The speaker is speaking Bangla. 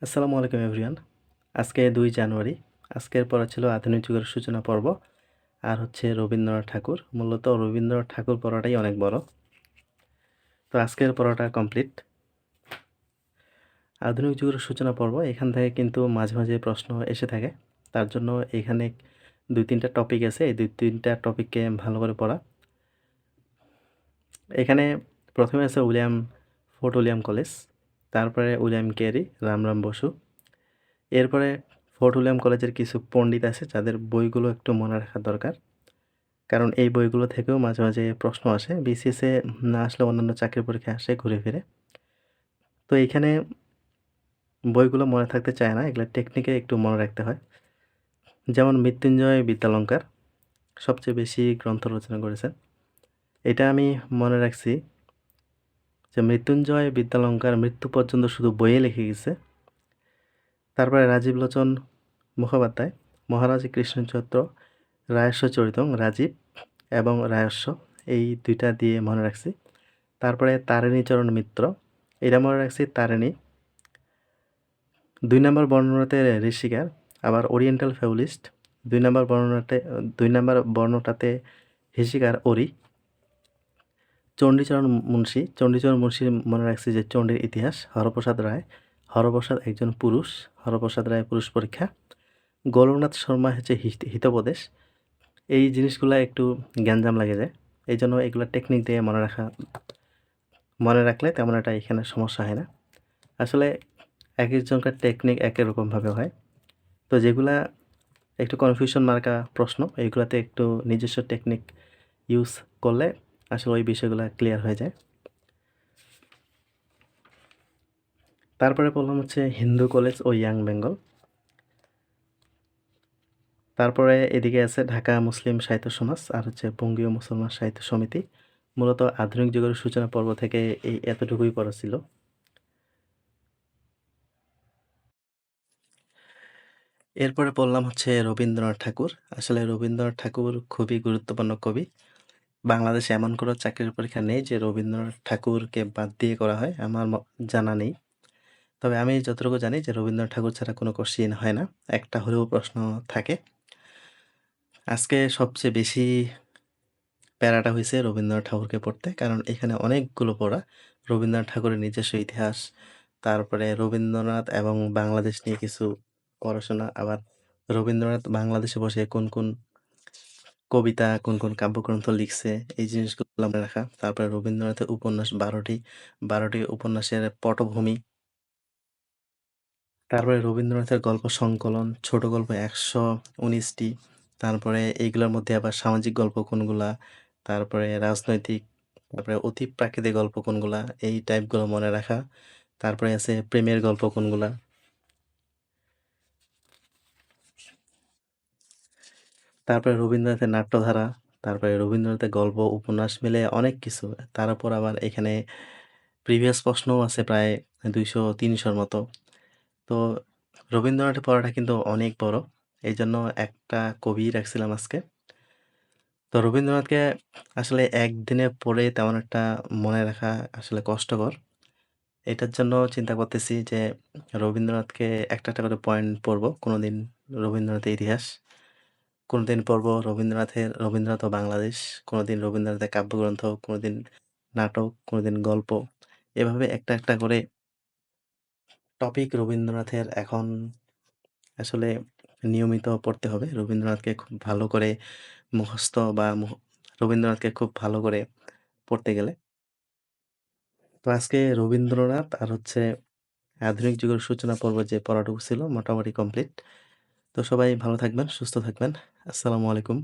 আসসালামু আলাইকুম এভরিওয়ান। আজকে ২ জানুয়ারি। আজকের পড়া ছিল আধুনিক যুগের সূচনা পর্ব আর হচ্ছে রবীন্দ্রনাথ ঠাকুর। মূলত রবীন্দ্রনাথ ঠাকুর পড়াটাই অনেক বড়। তো আজকের পড়াটা কমপ্লিট। আধুনিক যুগের সূচনা পর্ব এখান থেকে কিন্তু মাঝে, মাঝে প্রশ্ন এসে থাকে। তার জন্য এখানে ২-৩ টা টপিক আছে। এই ২-৩ টা টপিককে ভালো করে পড়া। এখানে ১ম এ আছে ফোর্ট উইলিয়াম কলেজ, তারপরে উইলিয়াম ক্যারি, রামরাম বসু। এরপরে ফোর্ট উইলিয়াম কলেজের কিছু পণ্ডিত আছে যাদের বইগুলো একটু মনে রাখা দরকার। কারণ এই বইগুলো থেকেও মাঝে, মাঝে প্রশ্ন আসে। বিসিএসে না আসলেও অন্যান্য চাকরির পরীক্ষায় আসে ঘুরে ফিরে। তো এইখানে বইগুলো মনে থাকতে চায় না। এগুলা টেকনিকে একটু মনে রাখতে হয়। যেমন মৃত্যুঞ্জয় বিদ্যালঙ্কার সবচেয়ে বেশি গ্রন্থ রচনা করেছেন। এটা আমি মনে রাখছি যে মৃত্যুঞ্জয় বিদ্যালঙ্কার মৃত্যু পর্যন্ত শুধু বইয়ে লিখে গেছে। তারপরে রাজীব লোচন মুখোপাধ্যায় মহারাজা কৃষ্ণচন্দ্র রায়স্য চরিতং রাজীব এবং রায়স্য এই ২ টা দিয়ে মনে রাখছি। তারপরে তারিণীচরণ মিত্র এটা মনে রাখছি তারিণী। ২ নম্বর বর্ণনাতে ঋষিকার, আবার ওরিয়েন্টাল ফেবুলিস্ট ২ নম্বর বর্ণটাতে ঋষিকার ওরি। চণ্ডীচরণ মুন্সির মনে রাখছি যে চণ্ডীর ইতিহাস। হরপ্রসাদ রায়, হরপ্রসাদ একজন পুরুষ, হরপ্রসাদ রায় পুরুষ পরীক্ষা। গোলকনাথ শর্মা হচ্ছে হিতোপদেশ। এই জিনিসগুলা একটু গ্যাঞ্জাম লাগে যায়। এইজন্য এগুলা টেকনিক দিয়ে মনে রাখলে তেমন একটা এখানে সমস্যা হয় না। আসলে একেকজনকার টেকনিক একেক রকমভাবে হয়। তো যেগুলা একটু কনফিউশন মার্কা প্রশ্ন এইগুলাতে একটু নিজস্ব টেকনিক ইউজ করলে আসলে ওই বিষয়গুলা ক্লিয়ার হয়ে যায়। তারপরে বললাম হচ্ছে হিন্দু কলেজ ও ইয়াং বেঙ্গল। তারপরে এদিকে আছে ঢাকা মুসলিম সাহিত্য সমাজ আর হচ্ছে বঙ্গীয় মুসলমান সাহিত্য সমিতি। মূলত আধুনিক যুগের সূচনা পর্ব থেকে এই এতটুকুই পড়া ছিল। এরপরে পড়লাম হচ্ছে রবীন্দ্রনাথ ঠাকুর। আসলে রবীন্দ্রনাথ ঠাকুর খুবই গুরুত্বপূর্ণ কবি। বাংলাদেশে এমন কোনো চাকরির পরীক্ষা নেই যে রবীন্দ্রনাথ ঠাকুরকে বাদ দিয়ে করা হয়। আমার জানা নেই। তবে আমি যতটুকু জানি যে রবীন্দ্রনাথ ঠাকুর ছাড়া কোনো কোশ্চেন হয় না। একটা হলেও প্রশ্ন থাকে। আজকে সবচেয়ে বেশি প্যারাটা হইছে রবীন্দ্রনাথ ঠাকুরকে পড়তে। কারণ এখানে অনেকগুলো পড়া। রবীন্দ্রনাথ ঠাকুরের নিজস্ব ইতিহাস, তারপরে রবীন্দ্রনাথ এবং বাংলাদেশ নিয়ে কিছু পড়াশোনা, আবার রবীন্দ্রনাথ বাংলাদেশে বসে কোন, কোন কবিতা, কোন, কোন কাব্যগ্রন্থ লিখছে এই জিনিসগুলো মনে রাখা। তারপরে রবীন্দ্রনাথের উপন্যাস ১২টি উপন্যাসের পটভূমি। তারপরে রবীন্দ্রনাথের গল্প সংকলন, ছোট গল্প ১১৯ টি। তারপরে এইগুলোর মধ্যে আবার সামাজিক গল্প কোনগুলা, তারপরে রাজনৈতিক, তারপরে অতিপ্রাকৃতিক গল্প কোনগুলা, এই টাইপগুলো মনে রাখা। তারপরে আছে প্রেমের গল্প কোনগুলা। তারপরে রবীন্দ্রনাথের নাট্যধারা, তারপরে রবীন্দ্রনাথের গল্প, উপন্যাস মিলে অনেক কিছু। তার উপর আবার এখানে প্রিভিয়াস প্রশ্নও আছে প্রায় ২০০-৩০০ র মতো। তো রবীন্দ্রনাথের পড়াটা কিন্তু অনেক বড়। এইজন্য একটা কবি রাখছিলাম আজকে। তো রবীন্দ্রনাথকে আসলে একদিনে পড়ে তেমন একটা মনে রাখা আসলে কষ্টকর। এটার জন্য চিন্তা করতেছি যে রবীন্দ্রনাথকে একটা, একটা করে পয়েন্ট পড়বো। কোনোদিন রবীন্দ্রনাথের ইতিহাস, কোনোদিন পড়বো রবীন্দ্রনাথ ও বাংলাদেশ, কোনোদিন রবীন্দ্রনাথের কাব্যগ্রন্থ, কোনোদিন নাটক, কোনোদিন গল্প। এভাবে একটা, একটা করে টপিক রবীন্দ্রনাথের এখন আসলে নিয়মিত পড়তে হবে। রবীন্দ্রনাথকে খুব ভালো করে মুখস্থ বা রবীন্দ্রনাথকে খুব ভালো করে পড়তে গেলে। তো আজকে রবীন্দ্রনাথ আর হচ্ছে আধুনিক যুগের সূচনা পর্ব যে পড়াটুকু ছিল মোটামুটি কমপ্লিট। তো সবাই ভালো থাকবেন, সুস্থ থাকবেন। আসসালামু আলাইকুম।